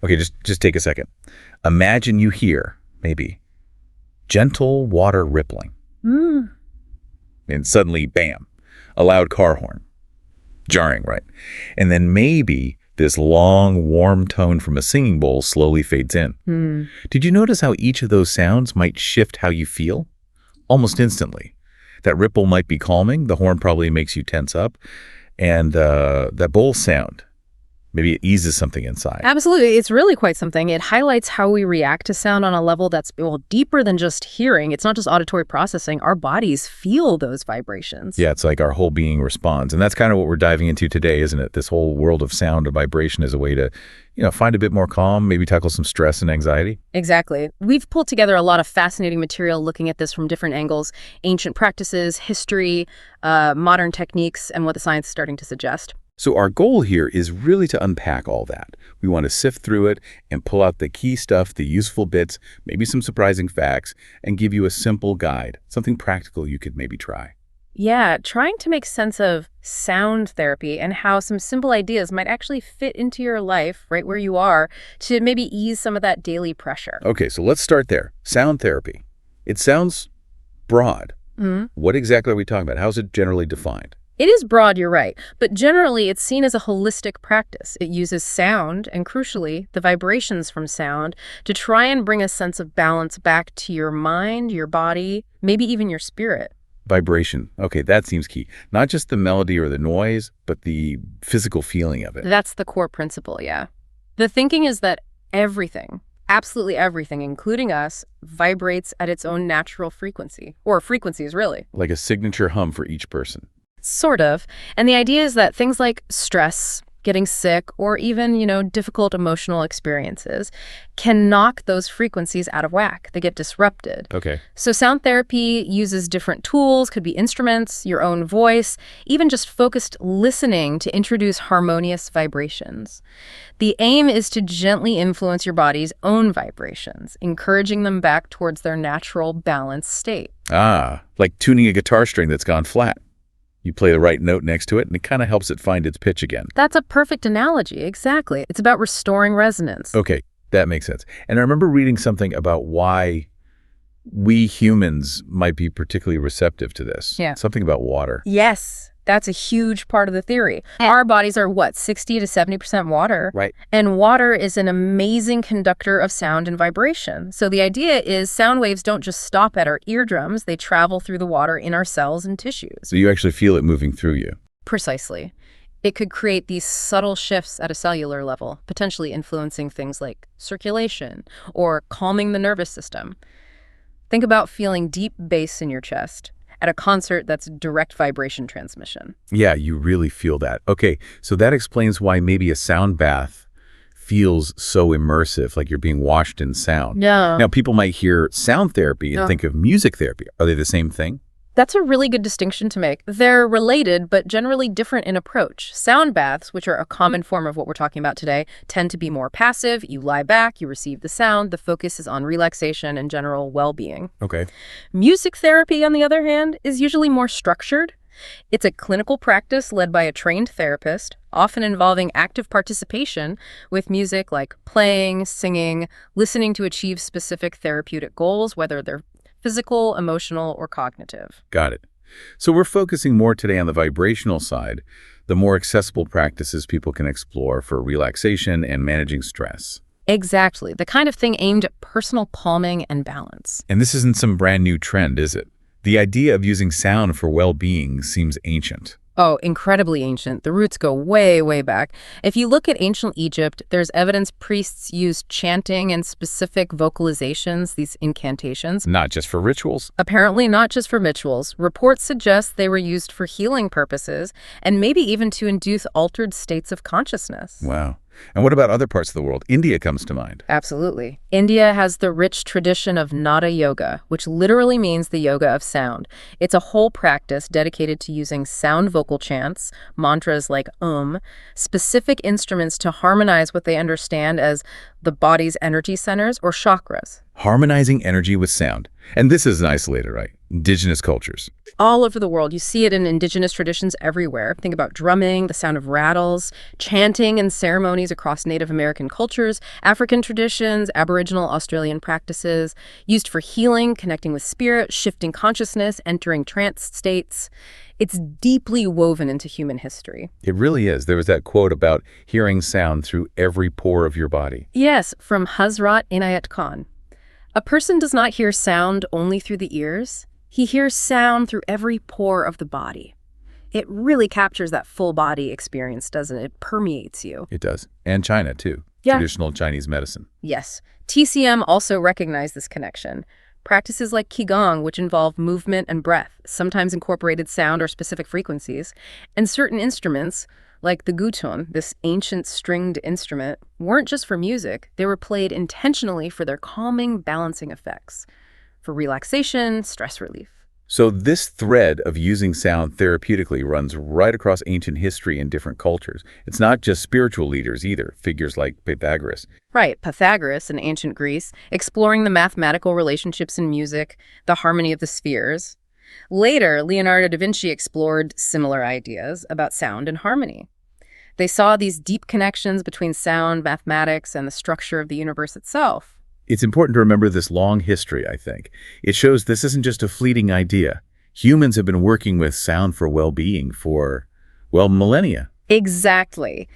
Okay, just take a second. Imagine you hear, maybe, gentle water rippling, Mm. and suddenly, bam, a loud car horn. Jarring, right? And then maybe this long, warm tone from a singing bowl slowly fades in. Hmm. Did you notice how each of those sounds might shift how you feel? Almost instantly. That ripple might be calming, the horn probably makes you tense up, and that bowl sound, maybe it eases something inside. Absolutely. It's really quite something. It highlights how we react to sound on a level that's, well, deeper than just hearing. It's not just auditory processing. Our bodies feel those vibrations. Yeah, it's like our whole being responds. And that's kind of what we're diving into today, isn't it? This whole world of sound and vibration is a way to, find a bit more calm, maybe tackle some stress and anxiety. Exactly. We've pulled together a lot of fascinating material looking at this from different angles: ancient practices, history, modern techniques, and what the science is starting to suggest. So our goal here is really to unpack all that. We want to sift through it and pull out the key stuff, the useful bits, maybe some surprising facts, and give you a simple guide, something practical you could maybe try. Yeah, trying to make sense of sound therapy and how some simple ideas might actually fit into your life right where you are to maybe ease some of that daily pressure. Okay, so let's start there. Sound therapy. It sounds broad. Mhm. What exactly are we talking about? How's it generally defined? It is broad, you're right, but generally it's seen as a holistic practice. It uses sound, and crucially, the vibrations from sound, to try and bring a sense of balance back to your mind, your body, maybe even your spirit. Vibration. Okay, that seems key. Not just the melody or the noise, but the physical feeling of it. That's the core principle, yeah. The thinking is that everything, absolutely everything, including us, vibrates at its own natural frequency, or frequencies, really. Like a signature hum for each person. Sort of. And the idea is that things like stress, getting sick, or even, difficult emotional experiences can knock those frequencies out of whack. They get disrupted. Okay. So sound therapy uses different tools, could be instruments, your own voice, even just focused listening to introduce harmonious vibrations. The aim is to gently influence your body's own vibrations, encouraging them back towards their natural balanced state. Ah, like tuning a guitar string that's gone flat. You play the right note next to it, and it kind of helps it find its pitch again. That's a perfect analogy, exactly. It's about restoring resonance. Okay, that makes sense. And I remember reading something about why we humans might be particularly receptive to this. Yeah. Something about water. Yes, that's a huge part of the theory. Our bodies are, 60 to 70% water? Right. And water is an amazing conductor of sound and vibration. So the idea is sound waves don't just stop at our eardrums, they travel through the water in our cells and tissues. So you actually feel it moving through you. Precisely. It could create these subtle shifts at a cellular level, potentially influencing things like circulation or calming the nervous system. Think about feeling deep bass in your chest at a concert that's direct vibration transmission. Yeah, you really feel that. Okay, so that explains why maybe a sound bath feels so immersive, like you're being washed in sound. Yeah. Now, people might hear sound therapy and think of music therapy. Are they the same thing? That's a really good distinction to make. They're related, but generally different in approach. Sound baths, which are a common form of what we're talking about today, tend to be more passive. You lie back, you receive the sound. The focus is on relaxation and general well-being. Okay. Music therapy, on the other hand, is usually more structured. It's a clinical practice led by a trained therapist, often involving active participation with music like playing, singing, listening to achieve specific therapeutic goals, whether they're physical, emotional, or cognitive. Got it. So we're focusing more today on the vibrational side, the more accessible practices people can explore for relaxation and managing stress. Exactly. The kind of thing aimed at personal calming and balance. And this isn't some brand new trend, is it? The idea of using sound for well-being seems ancient. Oh, incredibly ancient. The roots go way, way back. If you look at ancient Egypt, there's evidence priests used chanting and specific vocalizations, these incantations. Not just for rituals. Apparently not just for rituals. Reports suggest they were used for healing purposes and maybe even to induce altered states of consciousness. Wow. And what about other parts of the world? India comes to mind. Absolutely. India has the rich tradition of Nada yoga, which literally means the yoga of sound. It's a whole practice dedicated to using sound vocal chants, mantras like specific instruments to harmonize what they understand as the body's energy centers or chakras. Harmonizing energy with sound. And this isn't isolated, right? Indigenous cultures. All over the world. You see it in indigenous traditions everywhere. Think about drumming, the sound of rattles, chanting in ceremonies across Native American cultures, African traditions, Aboriginal Australian practices, used for healing, connecting with spirit, shifting consciousness, entering trance states. It's deeply woven into human history. It really is. There was that quote about hearing sound through every pore of your body. Yes, from Hazrat Inayat Khan. A person does not hear sound only through the ears. He hears sound through every pore of the body. It really captures that full body experience, doesn't it? It permeates you. It does. And China, too. Yeah. Traditional Chinese medicine. Yes. TCM also recognized this connection. Practices like Qigong, which involve movement and breath, sometimes incorporated sound or specific frequencies, and certain instruments, like the gutun, this ancient stringed instrument, weren't just for music. They were played intentionally for their calming, balancing effects, for relaxation, stress relief. So this thread of using sound therapeutically runs right across ancient history in different cultures. It's not just spiritual leaders either, figures like Pythagoras. Right, Pythagoras in ancient Greece, exploring the mathematical relationships in music, the harmony of the spheres. Later, Leonardo da Vinci explored similar ideas about sound and harmony. They saw these deep connections between sound, mathematics, and the structure of the universe itself. It's important to remember this long history, I think. It shows this isn't just a fleeting idea. Humans have been working with sound for well-being for, well, millennia. Exactly.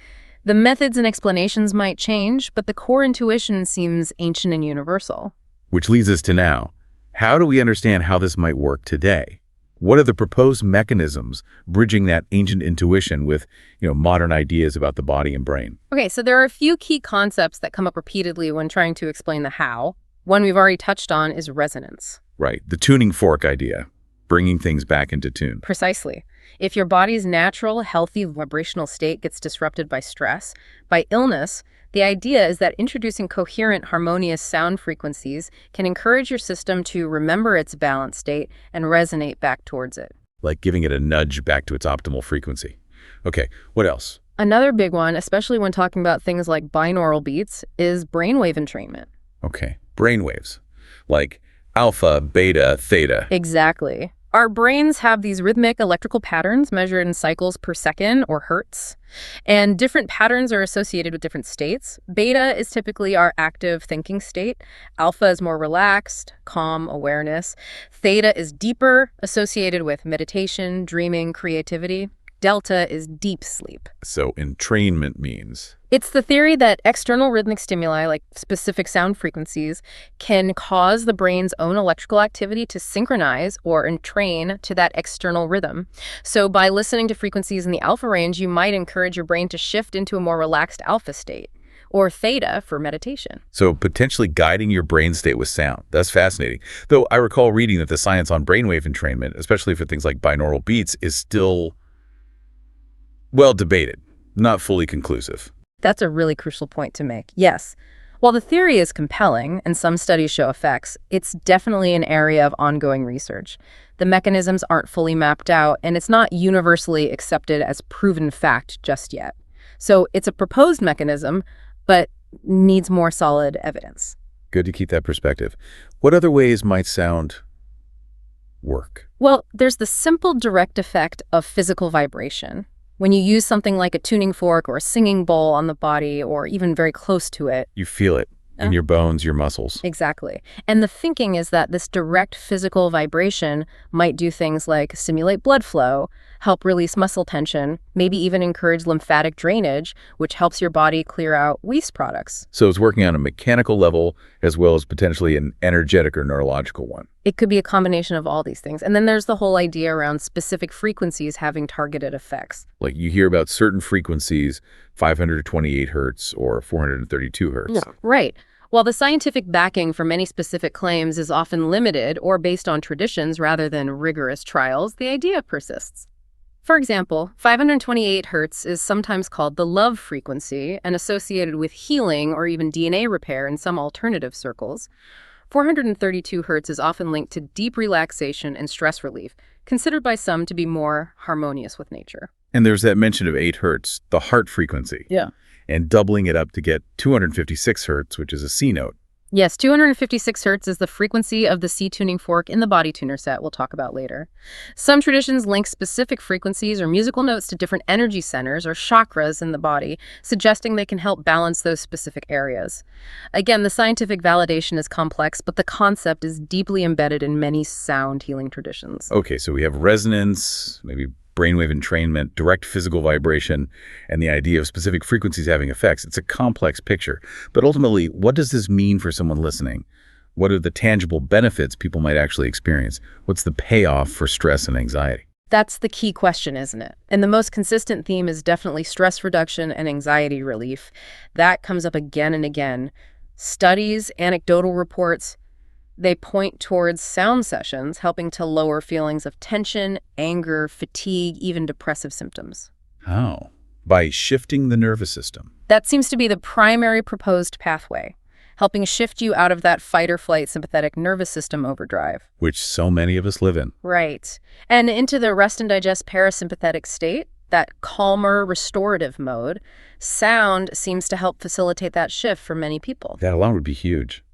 The methods and explanations might change, but the core intuition seems ancient and universal. Which leads us to now. How do we understand how this might work today? What are the proposed mechanisms bridging that ancient intuition with, modern ideas about the body and brain? Okay, so there are a few key concepts that come up repeatedly when trying to explain the how. One we've already touched on is resonance. Right, the tuning fork idea, bringing things back into tune. Precisely. If your body's natural, healthy vibrational state gets disrupted by stress, by illness, the idea is that introducing coherent, harmonious sound frequencies can encourage your system to remember its balanced state and resonate back towards it. Like giving it a nudge back to its optimal frequency. Okay, what else? Another big one, especially when talking about things like binaural beats, is brainwave entrainment. Okay, brainwaves, like alpha, beta, theta. Exactly. Our brains have these rhythmic electrical patterns measured in cycles per second or hertz, and different patterns are associated with different states. Beta is typically our active thinking state. Alpha is more relaxed, calm awareness. Theta is deeper, associated with meditation, dreaming, creativity. Delta is deep sleep. So entrainment means? It's the theory that external rhythmic stimuli, like specific sound frequencies, can cause the brain's own electrical activity to synchronize or entrain to that external rhythm. So by listening to frequencies in the alpha range, you might encourage your brain to shift into a more relaxed alpha state, or theta for meditation. So potentially guiding your brain state with sound. That's fascinating. Though I recall reading that the science on brainwave entrainment, especially for things like binaural beats, is still, well, debated, not fully conclusive. That's a really crucial point to make. Yes, while the theory is compelling and some studies show effects, it's definitely an area of ongoing research. The mechanisms aren't fully mapped out, and it's not universally accepted as proven fact just yet. So it's a proposed mechanism, but needs more solid evidence. Good to keep that perspective. What other ways might sound work? Well, there's the simple direct effect of physical vibration. When you use something like a tuning fork or a singing bowl on the body or even very close to it. You feel it in your bones, your muscles. Exactly. And the thinking is that this direct physical vibration might do things like stimulate blood flow, help release muscle tension, maybe even encourage lymphatic drainage, which helps your body clear out waste products. So it's working on a mechanical level as well as potentially an energetic or neurological one. It could be a combination of all these things. And then there's the whole idea around specific frequencies having targeted effects. Like you hear about certain frequencies, 528 hertz or 432 hertz. Yeah. Right. While the scientific backing for many specific claims is often limited or based on traditions rather than rigorous trials, the idea persists. For example, 528 hertz is sometimes called the love frequency and associated with healing or even DNA repair in some alternative circles. 432 hertz is often linked to deep relaxation and stress relief, considered by some to be more harmonious with nature. And there's that mention of 8 hertz, the heart frequency. Yeah. and doubling it up to get 256 hertz, which is a C note. Yes, 256 hertz is the frequency of the C tuning fork in the body tuner set we'll talk about later. Some traditions link specific frequencies or musical notes to different energy centers or chakras in the body, suggesting they can help balance those specific areas. Again, the scientific validation is complex, but the concept is deeply embedded in many sound healing traditions. Okay, so we have resonance, maybe brainwave entrainment, direct physical vibration, and the idea of specific frequencies having effects. It's a complex picture. But ultimately, what does this mean for someone listening? What are the tangible benefits people might actually experience? What's the payoff for stress and anxiety? That's the key question, isn't it? And the most consistent theme is definitely stress reduction and anxiety relief. That comes up again and again. Studies, anecdotal reports, they point towards sound sessions helping to lower feelings of tension, anger, fatigue, even depressive symptoms. How? By shifting the nervous system. That seems to be the primary proposed pathway, helping shift you out of that fight-or-flight sympathetic nervous system overdrive. Which so many of us live in. Right. And into the rest and digest parasympathetic state, that calmer, restorative mode. Sound seems to help facilitate that shift for many people. That alone would be huge.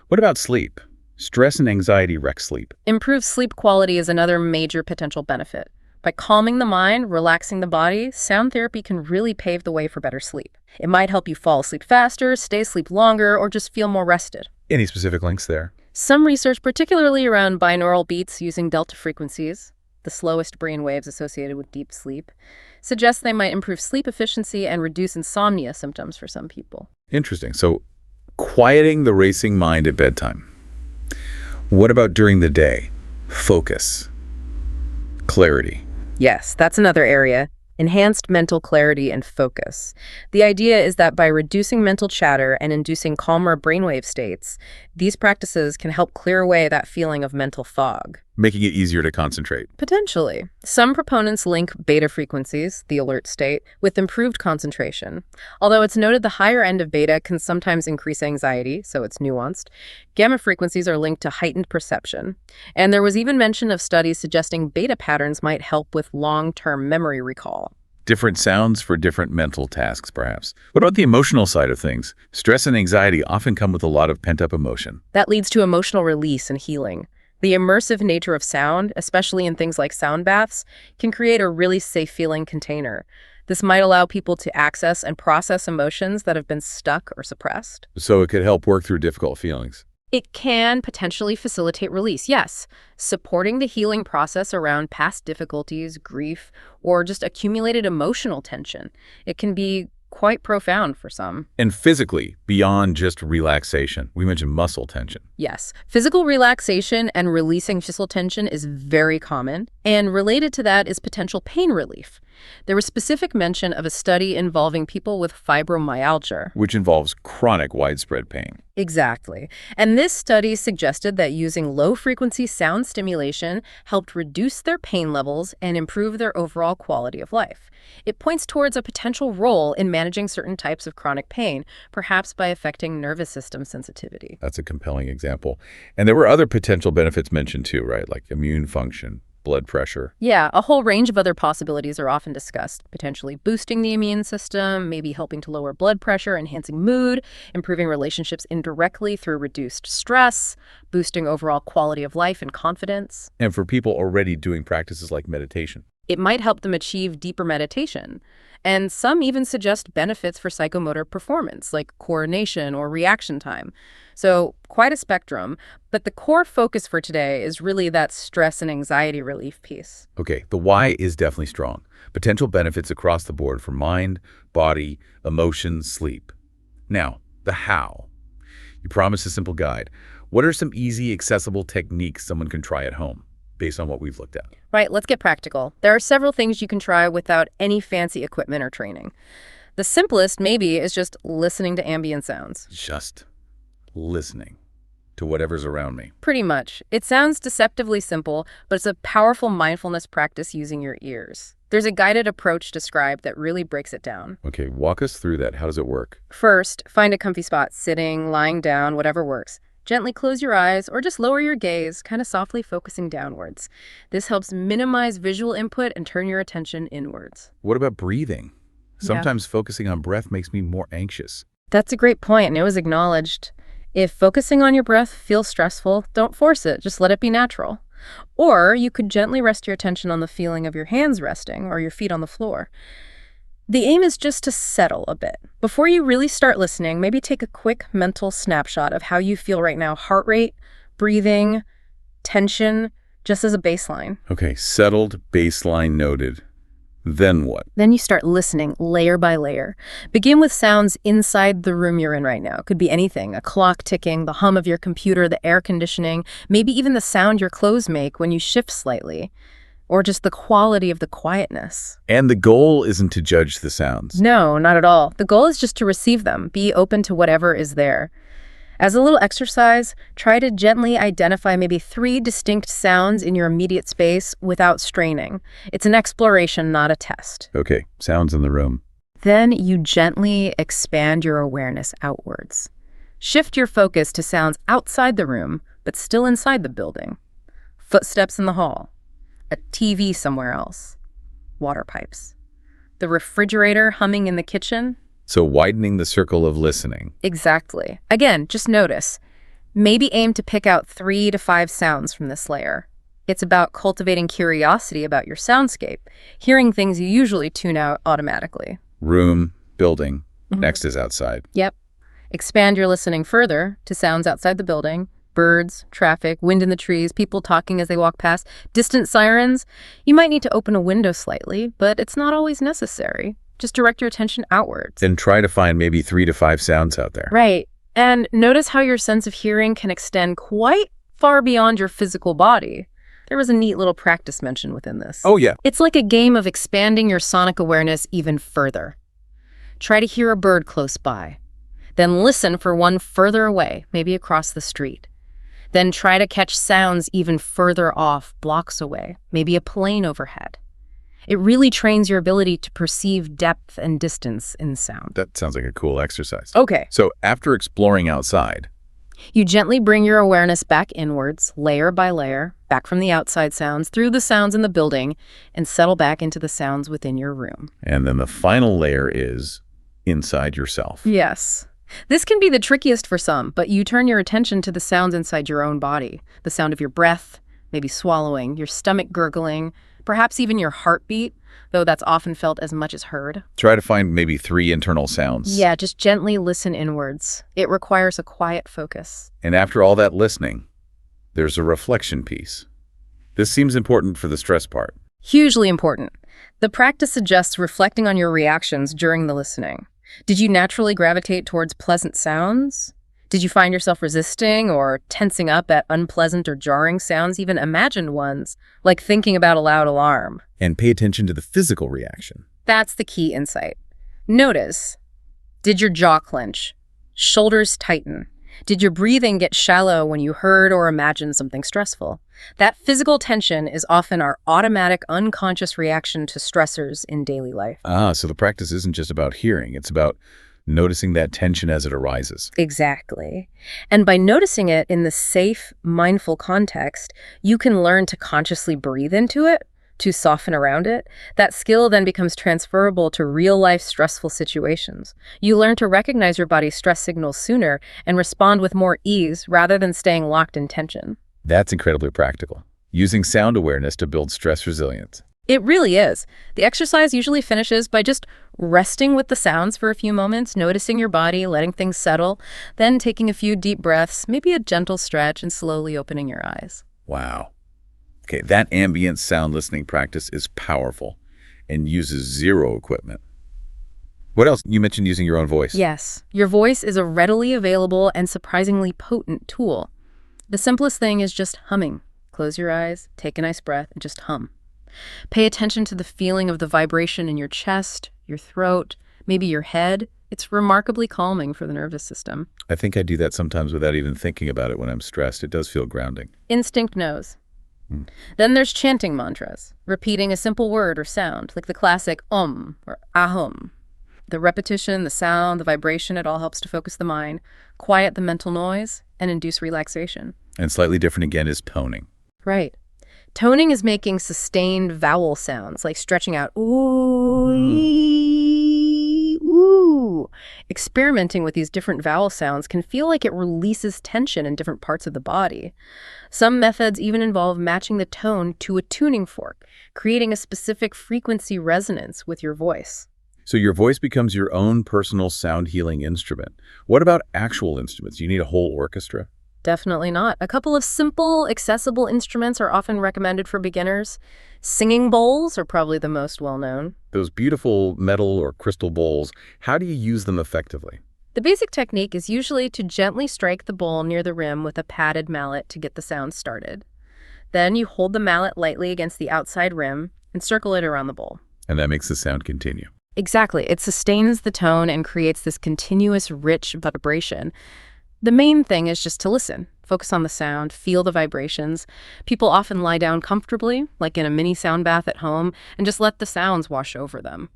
What about sleep? Stress and anxiety wreck sleep. Improved sleep quality is another major potential benefit. By calming the mind, relaxing the body, sound therapy can really pave the way for better sleep. It might help you fall asleep faster, stay asleep longer, or just feel more rested. Any specific links there? Some research, particularly around binaural beats using delta frequencies, the slowest brain waves associated with deep sleep, suggests they might improve sleep efficiency and reduce insomnia symptoms for some people. Interesting. So, quieting the racing mind at bedtime. What about during the day? Focus. Clarity. Yes, that's another area. Enhanced mental clarity and focus. The idea is that by reducing mental chatter and inducing calmer brainwave states, these practices can help clear away that feeling of mental fog. Making it easier to concentrate. Potentially. Some proponents link beta frequencies, the alert state, with improved concentration. Although it's noted the higher end of beta can sometimes increase anxiety, so it's nuanced, gamma frequencies are linked to heightened perception. And there was even mention of studies suggesting beta patterns might help with long-term memory recall. Different sounds for different mental tasks, perhaps. What about the emotional side of things? Stress and anxiety often come with a lot of pent-up emotion. That leads to emotional release and healing. The immersive nature of sound, especially in things like sound baths, can create a really safe feeling container. This might allow people to access and process emotions that have been stuck or suppressed. So it could help work through difficult feelings. It can potentially facilitate release, yes, supporting the healing process around past difficulties, grief, or just accumulated emotional tension. It can be quite profound for some. And physically, beyond just relaxation. We mentioned muscle tension. Yes, physical relaxation and releasing physical tension is very common, and related to that is potential pain relief. There was specific mention of a study involving people with fibromyalgia. Which involves chronic widespread pain. Exactly. And this study suggested that using low-frequency sound stimulation helped reduce their pain levels and improve their overall quality of life. It points towards a potential role in managing certain types of chronic pain, perhaps by affecting nervous system sensitivity. That's a compelling example. And there were other potential benefits mentioned too, right? Like immune function, blood pressure. Yeah, a whole range of other possibilities are often discussed, potentially boosting the immune system, maybe helping to lower blood pressure, enhancing mood, improving relationships indirectly through reduced stress, boosting overall quality of life and confidence. And for people already doing practices like meditation. It might help them achieve deeper meditation. And some even suggest benefits for psychomotor performance, like coordination or reaction time. So quite a spectrum, but the core focus for today is really that stress and anxiety relief piece. Okay, the why is definitely strong. Potential benefits across the board for mind, body, emotions, sleep. Now, the how. You promised a simple guide. What are some easy, accessible techniques someone can try at home, based on what we've looked at? Right, let's get practical. There are several things you can try without any fancy equipment or training. The simplest, maybe, is just listening to ambient sounds. Just listening to whatever's around me. Pretty much. It sounds deceptively simple, but it's a powerful mindfulness practice using your ears. There's a guided approach described that really breaks it down. Okay, walk us through that. How does it work? First, find a comfy spot, sitting, lying down, whatever works. Gently close your eyes or just lower your gaze, kind of softly focusing downwards. This helps minimize visual input and turn your attention inwards. What about breathing? Sometimes focusing on breath makes me more anxious. That's a great point, and it was acknowledged. If focusing on your breath feels stressful, don't force it. Just let it be natural. Or you could gently rest your attention on the feeling of your hands resting or your feet on the floor. The aim is just to settle a bit. Before you really start listening, maybe take a quick mental snapshot of how you feel right now. Heart rate, breathing, tension, just as a baseline. Okay, settled, baseline noted. Then what? Then you start listening layer by layer. Begin with sounds inside the room you're in right now. It could be anything, a clock ticking, the hum of your computer, the air conditioning, maybe even the sound your clothes make when you shift slightly, or just the quality of the quietness. And the goal isn't to judge the sounds. No, not at all. The goal is just to receive them, be open to whatever is there. As a little exercise, try to gently identify maybe 3 distinct sounds in your immediate space without straining. It's an exploration, not a test. Okay, sounds in the room. Then you gently expand your awareness outwards. Shift your focus to sounds outside the room, but still inside the building. Footsteps in the hall, a TV somewhere else, water pipes, the refrigerator humming in the kitchen. So widening the circle of listening. Exactly. Again, just notice. Maybe aim to pick out 3 to 5 sounds from this layer. It's about cultivating curiosity about your soundscape, hearing things you usually tune out automatically. Room, building. Next is outside. Yep. Expand your listening further to sounds outside the building. Birds, traffic, wind in the trees, people talking as they walk past, distant sirens. You might need to open a window slightly, but it's not always necessary. Just direct your attention outwards. Then try to find maybe 3 to 5 sounds out there. Right. And notice how your sense of hearing can extend quite far beyond your physical body. There was a neat little practice mentioned within this. Oh, yeah. It's like a game of expanding your sonic awareness even further. Try to hear a bird close by. Then listen for one further away, maybe across the street. Then try to catch sounds even further off, blocks away, maybe a plane overhead. It really trains your ability to perceive depth and distance in sound. That sounds like a cool exercise. Okay. So after exploring outside, You gently bring your awareness back inwards, layer by layer, back from the outside sounds, through the sounds in the building, and settle back into the sounds within your room. and then the final layer is inside yourself. Yes. This can be the trickiest for some, but you turn your attention to the sounds inside your own body. The sound of your breath, maybe swallowing, your stomach gurgling, perhaps even your heartbeat, though that's often felt as much as heard. Try to find maybe 3 internal sounds. Yeah, just gently listen inwards. It requires a quiet focus. And after all that listening, there's a reflection piece. This seems important for the stress part. Hugely important. The practice suggests reflecting on your reactions during the listening. Did you naturally gravitate towards pleasant sounds? Did you find yourself resisting or tensing up at unpleasant or jarring sounds, even imagined ones, like thinking about a loud alarm? And pay attention to the physical reaction. That's the key insight. Notice, did your jaw clench? Shoulders tighten? Did your breathing get shallow when you heard or imagined something stressful? That physical tension is often our automatic, unconscious reaction to stressors in daily life. So the practice isn't just about hearing, it's about noticing that tension as it arises. Exactly. And by noticing it in the safe, mindful context, you can learn to consciously breathe into it, to soften around it. That skill then becomes transferable to real-life stressful situations. You learn to recognize your body's stress signals sooner and respond with more ease rather than staying locked in tension. That's incredibly practical. Using sound awareness to build stress resilience. It really is. The exercise usually finishes by just resting with the sounds for a few moments, noticing your body, letting things settle, then taking a few deep breaths, maybe a gentle stretch, and slowly opening your eyes. Wow. Okay, that ambient sound listening practice is powerful and uses 0 equipment. What else? You mentioned using your own voice. Yes, your voice is a readily available and surprisingly potent tool. The simplest thing is just humming. Close your eyes, take a nice breath, and just hum. Pay attention to the feeling of the vibration in your chest, your throat, maybe your head. It's remarkably calming for the nervous system. I think I do that sometimes without even thinking about it when I'm stressed. It does feel grounding. Instinct knows. Then there's chanting mantras, repeating a simple word or sound, like the classic om or ahum. The repetition, the sound, the vibration, it all helps to focus the mind, quiet the mental noise, and induce relaxation. And slightly different again is toning. Right. Toning is making sustained vowel sounds, like stretching out ooh. ooh. Experimenting with these different vowel sounds can feel like it releases tension in different parts of the body. Some methods even involve matching the tone to a tuning fork, creating a specific frequency resonance with your voice. So your voice becomes your own personal sound healing instrument. What about actual instruments? You need a whole orchestra? Definitely not. A couple of simple, accessible instruments are often recommended for beginners. Singing bowls are probably the most well-known. Those beautiful metal or crystal bowls, how do you use them effectively? The basic technique is usually to gently strike the bowl near the rim with a padded mallet to get the sound started. Then you hold the mallet lightly against the outside rim and circle it around the bowl. And that makes the sound continue. Exactly. It sustains the tone and creates this continuous, rich vibration. The main thing is just to listen, focus on the sound, feel the vibrations. People often lie down comfortably, like in a mini sound bath at home, and just let the sounds wash over them.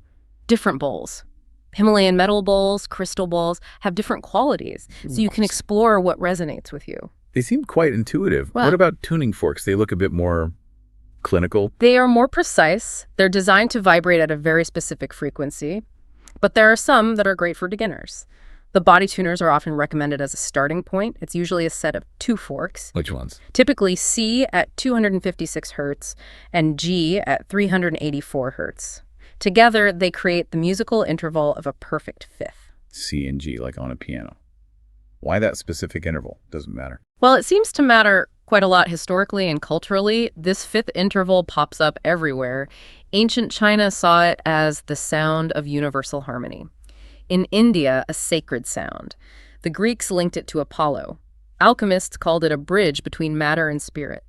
Different bowls. Himalayan metal bowls, crystal bowls have different qualities, so you can explore what resonates with you. They seem quite intuitive. Well, what about tuning forks? They look a bit more clinical. They are more precise. They're designed to vibrate at a very specific frequency, but there are some that are great for beginners. The body tuners are often recommended as a starting point. It's usually a set of 2 forks. Which ones? Typically C at 256 hertz and G at 384 hertz. Together, they create the musical interval of a perfect fifth. C and G, like on a piano. Why that specific interval? Doesn't matter. Well, it seems to matter quite a lot historically and culturally. This fifth interval pops up everywhere. Ancient China saw it as the sound of universal harmony. In India, a sacred sound. The Greeks linked it to Apollo. Alchemists called it a bridge between matter and spirit.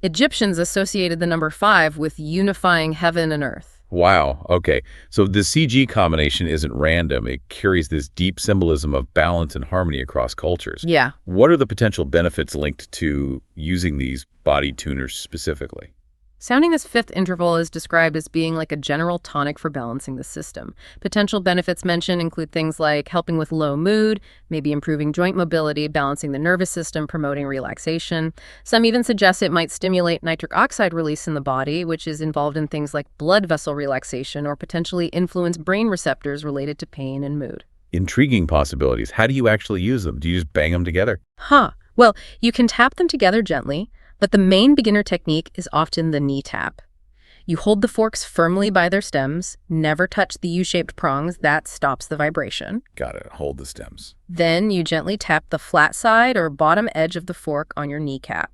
Egyptians associated the number 5 with unifying heaven and earth. Wow. Okay. So the CG combination isn't random. It carries this deep symbolism of balance and harmony across cultures. Yeah. What are the potential benefits linked to using these body tuners specifically? Sounding this fifth interval is described as being like a general tonic for balancing the system. Potential benefits mentioned include things like helping with low mood, maybe improving joint mobility, balancing the nervous system, promoting relaxation. Some even suggest it might stimulate nitric oxide release in the body, which is involved in things like blood vessel relaxation or potentially influence brain receptors related to pain and mood. Intriguing possibilities. How do you actually use them? Do you just bang them together? Well, you can tap them together gently, but the main beginner technique is often the knee tap. You hold the forks firmly by their stems, never touch the U-shaped prongs. That stops the vibration. Got it. Hold the stems. Then you gently tap the flat side or bottom edge of the fork on your kneecap.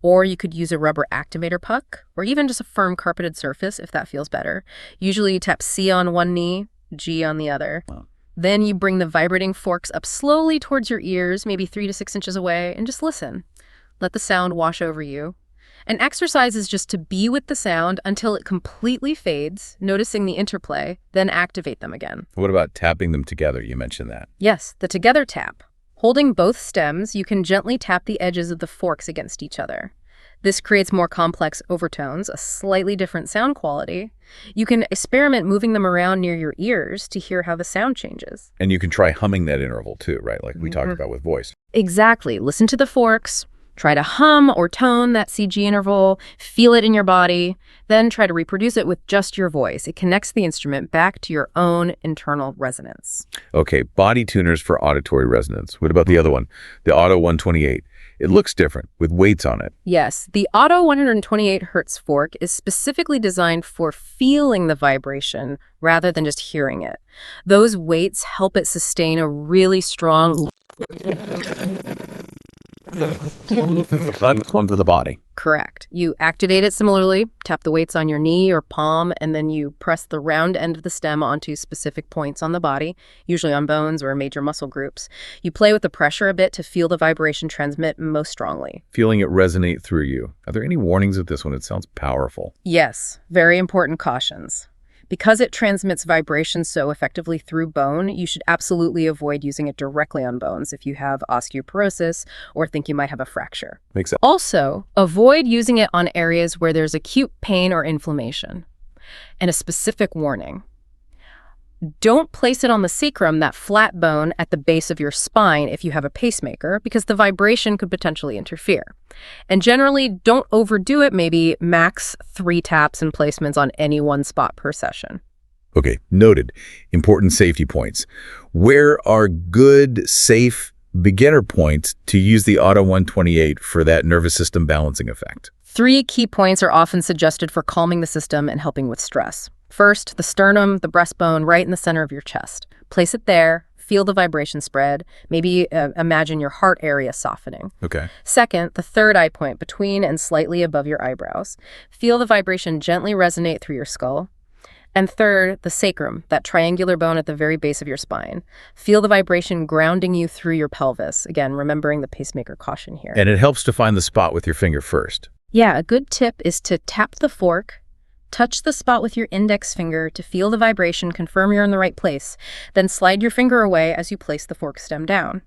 Or you could use a rubber activator puck, or even just a firm carpeted surface if that feels better. Usually you tap C on one knee, G on the other. Wow. Then you bring the vibrating forks up slowly towards your ears, maybe 3 to 6 inches away, and just listen. Let the sound wash over you. An exercise is just to be with the sound until it completely fades, noticing the interplay, then activate them again. What about tapping them together? You mentioned that. Yes, the together tap. Holding both stems, you can gently tap the edges of the forks against each other. This creates more complex overtones, a slightly different sound quality. You can experiment moving them around near your ears to hear how the sound changes. And you can try humming that interval too, right? Like we talked about with voice. Exactly. Listen to the forks. Try to hum or tone that CG interval, feel it in your body, then try to reproduce it with just your voice. It connects the instrument back to your own internal resonance. Okay, body tuners for auditory resonance. What about the other one? The Auto 128. It looks different with weights on it. Yes, the Auto 128 hertz fork is specifically designed for feeling the vibration rather than just hearing it. Those weights help it sustain a really strong onto the body. Correct. You activate it similarly, tap the weights on your knee or palm, and then you press the round end of the stem onto specific points on the body, usually on bones or major muscle groups. You play with the pressure a bit to feel the vibration transmit most strongly. Feeling it resonate through you. Are there any warnings with this one? It sounds powerful. Yes, very important cautions. Because it transmits vibrations so effectively through bone, you should absolutely avoid using it directly on bones if you have osteoporosis or think you might have a fracture. Makes sense. Also, avoid using it on areas where there's acute pain or inflammation. And a specific warning. Don't place it on the sacrum, that flat bone at the base of your spine if you have a pacemaker, because the vibration could potentially interfere. And generally, don't overdo it, maybe max 3 taps and placements on any one spot per session. Okay, noted. Important safety points. Where are good, safe beginner points to use the Auto 128 for that nervous system balancing effect? 3 key points are often suggested for calming the system and helping with stress. First, the sternum, the breastbone, right in the center of your chest. Place it there, feel the vibration spread, maybe imagine your heart area softening. Okay. Second, the third eye point between and slightly above your eyebrows. Feel the vibration gently resonate through your skull. And third, the sacrum, that triangular bone at the very base of your spine. Feel the vibration grounding you through your pelvis. Again, remembering the pacemaker caution here. And it helps to find the spot with your finger first. Yeah, a good tip is to tap the fork, touch the spot with your index finger to feel the vibration, confirm you're in the right place, then slide your finger away as you place the fork stem down.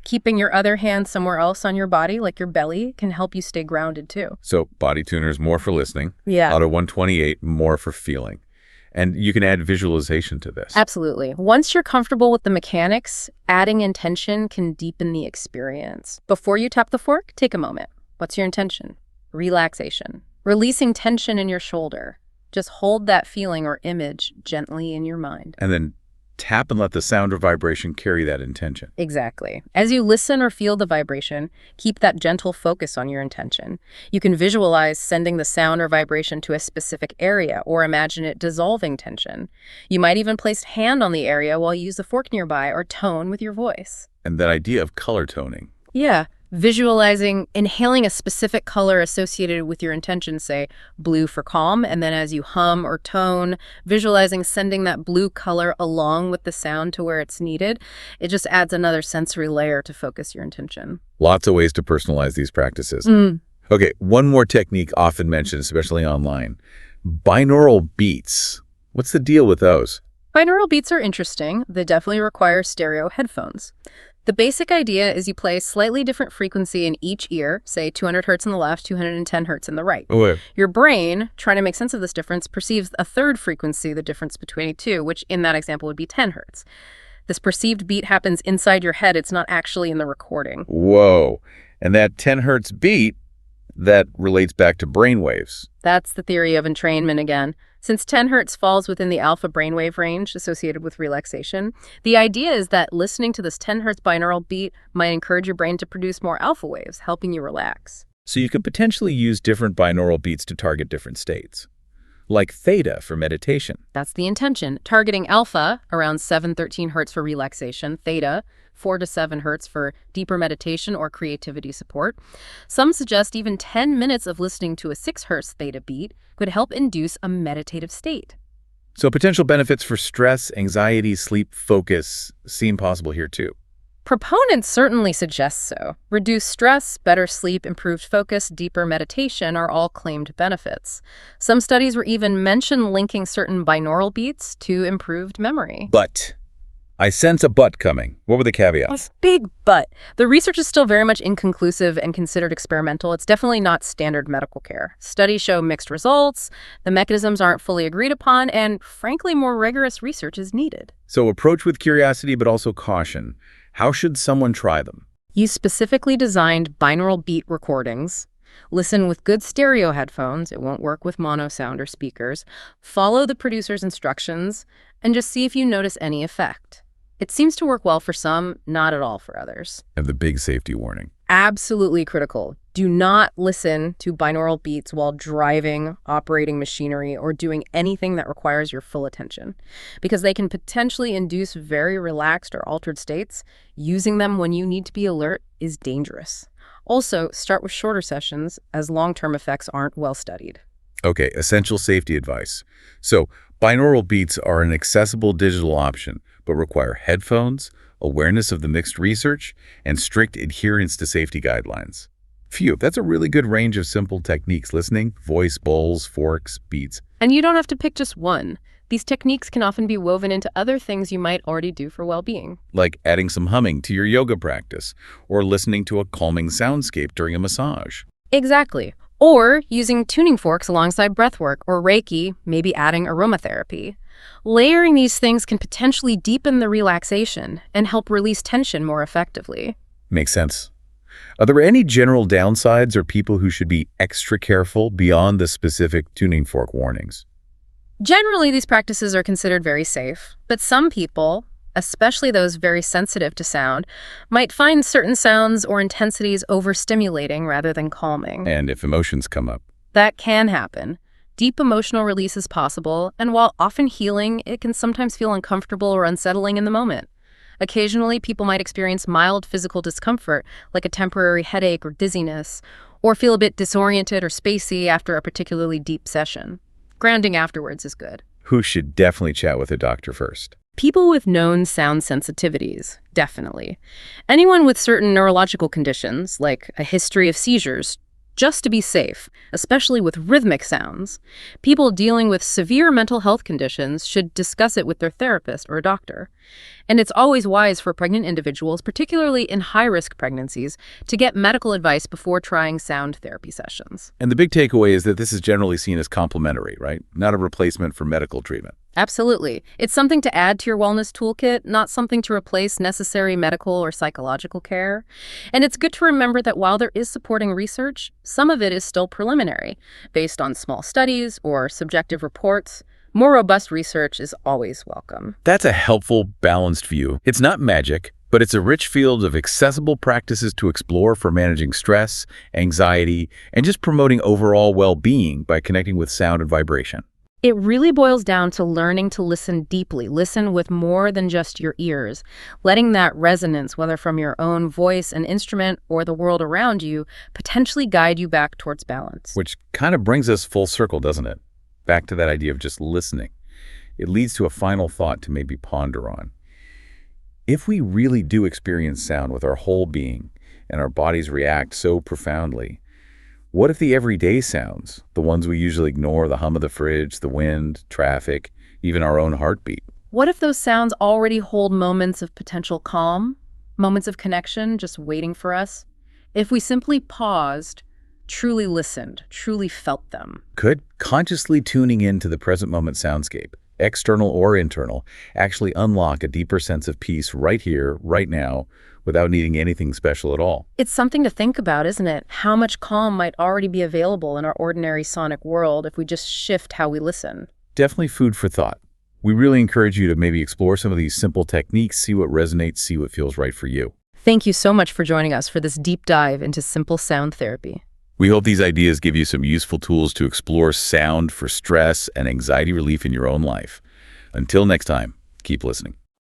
Keeping your other hand somewhere else on your body, like your belly, can help you stay grounded too. So body tuners, more for listening. Yeah. Auto 128, more for feeling. And you can add visualization to this. Absolutely. Once you're comfortable with the mechanics, adding intention can deepen the experience. Before you tap the fork, take a moment. What's your intention? Relaxation. Releasing tension in your shoulder. Just hold that feeling or image gently in your mind. And then tap and let the sound or vibration carry that intention. Exactly. As you listen or feel the vibration, keep that gentle focus on your intention. You can visualize sending the sound or vibration to a specific area or imagine it dissolving tension. You might even place a hand on the area while you use the fork nearby or tone with your voice. And that idea of color toning. Yeah. Visualizing, inhaling a specific color associated with your intention, say blue for calm, and then as you hum or tone, visualizing sending that blue color along with the sound to where it's needed, it just adds another sensory layer to focus your intention. Lots of ways to personalize these practices. Okay, one more technique often mentioned, especially online. Binaural beats. What's the deal with those? Binaural beats are interesting. They definitely require stereo headphones. The basic idea is you play a slightly different frequency in each ear, say 200 hertz in the left, 210 hertz in the right. Wait. Your brain, trying to make sense of this difference, perceives a third frequency, the difference between the two, which in that example would be 10 hertz. This perceived beat happens inside your head. It's not actually in the recording. Whoa. And that 10 hertz beat, that relates back to brainwaves. That's the theory of entrainment again. Since 10 hertz falls within the alpha brainwave range associated with relaxation, the idea is that listening to this 10 hertz binaural beat might encourage your brain to produce more alpha waves, helping you relax. So you could potentially use different binaural beats to target different states, like theta for meditation. That's the intention. Targeting alpha, around 713 hertz for relaxation, theta, 4 to 7 hertz for deeper meditation or creativity support. Some suggest even 10 minutes of listening to a 6 hertz theta beat could help induce a meditative state. So potential benefits for stress, anxiety, sleep, focus seem possible here too. Proponents certainly suggest so. Reduced stress, better sleep, improved focus, deeper meditation are all claimed benefits. Some studies were even mentioned linking certain binaural beats to improved memory. But I sense a but coming. What were the caveats? Big but. The research is still very much inconclusive and considered experimental. It's definitely not standard medical care. Studies show mixed results, the mechanisms aren't fully agreed upon, and frankly, more rigorous research is needed. So approach with curiosity but also caution. How should someone try them? Use specifically designed binaural beat recordings. Listen with good stereo headphones. It won't work with mono sound or speakers. Follow the producer's instructions and just see if you notice any effect. It seems to work well for some, not at all for others. And the big safety warning. Absolutely critical. Do not listen to binaural beats while driving, operating machinery, or doing anything that requires your full attention, because they can potentially induce very relaxed or altered states. Using them when you need to be alert is dangerous. Also, start with shorter sessions, as long-term effects aren't well studied. Okay, essential safety advice. So binaural beats are an accessible digital option, but require headphones, awareness of the mixed research, and strict adherence to safety guidelines. Phew, that's a really good range of simple techniques: listening, voice, bowls, forks, beats. And you don't have to pick just one. These techniques can often be woven into other things you might already do for well-being. Like adding some humming to your yoga practice, or listening to a calming soundscape during a massage. Exactly. Or using tuning forks alongside breathwork or Reiki, maybe adding aromatherapy. Layering these things can potentially deepen the relaxation and help release tension more effectively. Makes sense. Are there any general downsides or people who should be extra careful beyond the specific tuning fork warnings? Generally, these practices are considered very safe, but some people, especially those very sensitive to sound, might find certain sounds or intensities overstimulating rather than calming. And if emotions come up. That can happen. Deep emotional release is possible, and while often healing, it can sometimes feel uncomfortable or unsettling in the moment. Occasionally, people might experience mild physical discomfort, like a temporary headache or dizziness, or feel a bit disoriented or spacey after a particularly deep session. Grounding afterwards is good. Who should definitely chat with a doctor first? People with known sound sensitivities, definitely. Anyone with certain neurological conditions, like a history of seizures, just to be safe, especially with rhythmic sounds. People dealing with severe mental health conditions should discuss it with their therapist or a doctor. And it's always wise for pregnant individuals, particularly in high-risk pregnancies, to get medical advice before trying sound therapy sessions. And the big takeaway is that this is generally seen as complementary, right? Not a replacement for medical treatment. Absolutely. It's something to add to your wellness toolkit, not something to replace necessary medical or psychological care. And it's good to remember that while there is supporting research, some of it is still preliminary, based on small studies or subjective reports. More robust research is always welcome. That's a helpful, balanced view. It's not magic, but it's a rich field of accessible practices to explore for managing stress, anxiety, and just promoting overall well-being by connecting with sound and vibration. It really boils down to learning to listen deeply, listen with more than just your ears, letting that resonance, whether from your own voice and instrument or the world around you, potentially guide you back towards balance. Which kind of brings us full circle, doesn't it? Back to that idea of just listening. It leads to a final thought to maybe ponder on. If we really do experience sound with our whole being and our bodies react so profoundly, what if the everyday sounds, the ones we usually ignore, the hum of the fridge, the wind, traffic, even our own heartbeat? What if those sounds already hold moments of potential calm, moments of connection just waiting for us? If we simply paused, truly listened, truly felt them. Could consciously tuning into the present moment soundscape, external or internal, actually unlock a deeper sense of peace right here, right now, without needing anything special at all? It's something to think about, isn't it? How much calm might already be available in our ordinary sonic world if we just shift how we listen. Definitely food for thought. We really encourage you to maybe explore some of these simple techniques, see what resonates, see what feels right for you. Thank you so much for joining us for this deep dive into simple sound therapy. We hope these ideas give you some useful tools to explore sound for stress and anxiety relief in your own life. Until next time, keep listening.